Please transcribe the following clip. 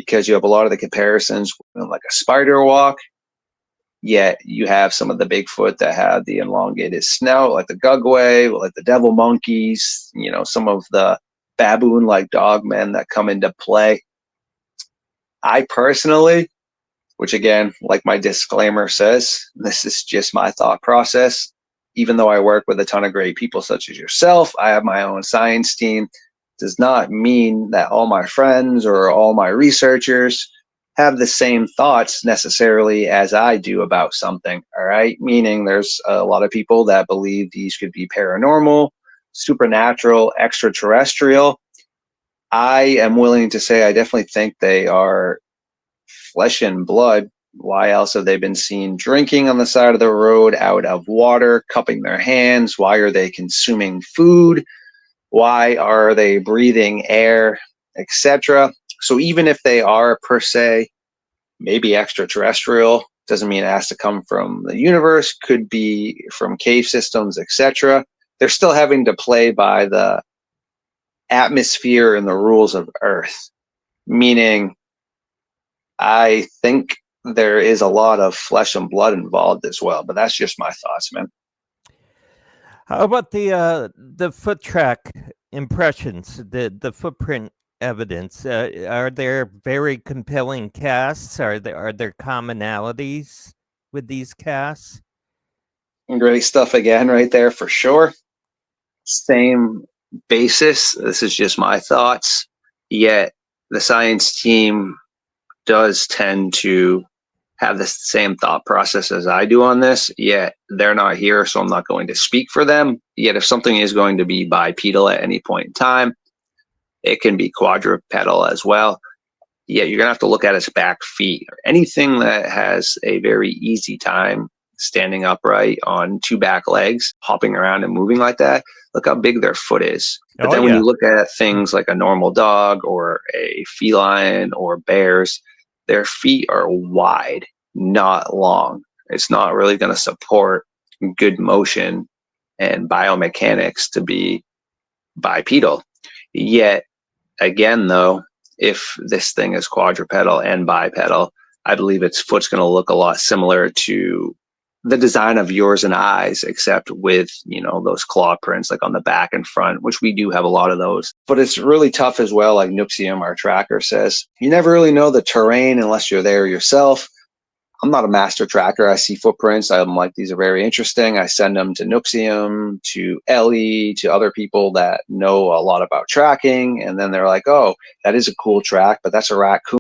because you have a lot of the comparisons, like a spider walk, yet you have some of the Bigfoot that have the elongated snout, like the Gugway, like the devil monkeys, some of the baboon-like dogmen that come into play. I personally, which again, like my disclaimer says, this is just my thought process. Even though I work with a ton of great people such as yourself, I have my own science team, does not mean that all my friends or all my researchers have the same thoughts necessarily as I do about something, all right? Meaning there's a lot of people that believe these could be paranormal, supernatural, extraterrestrial. I am willing to say I definitely think they are flesh and blood. Why else have they been seen drinking on the side of the road out of water, cupping their hands? Why are they consuming food? Why are they breathing air, etc.? So even if they are per se maybe extraterrestrial, doesn't mean it has to come from the universe, could be from cave systems, etc. They're still having to play by the atmosphere and the rules of Earth, meaning I think there is a lot of flesh and blood involved as well, but that's just my thoughts, man. How about the foot track impressions, the footprint evidence? Are there very compelling casts? Are there commonalities with these casts? Great stuff again, right there for sure. Same basis. This is just my thoughts. Yet the science team does tend to have the same thought process as I do on this, yet they're not here, so I'm not going to speak for them. Yet if something is going to be bipedal at any point in time, it can be quadrupedal as well. Yet you're going to have to look at its back feet. Anything that has a very easy time standing upright on two back legs, hopping around and moving like that, look how big their foot is. But then when you look at things like a normal dog or a feline or bears, their feet are wide, not long. It's not really going to support good motion and biomechanics to be bipedal. Yet, again, though, if this thing is quadrupedal and bipedal, I believe its foot's going to look a lot similar to the design of yours and I's, except with, those claw prints like on the back and front, which we do have a lot of those. But it's really tough as well, like Nuxium, our tracker, says. You never really know the terrain unless you're there yourself. I'm not a master tracker. I see footprints. I'm like, these are very interesting. I send them to Nuxium, to Ellie, to other people that know a lot about tracking. And then they're like, oh, that is a cool track, but that's a raccoon.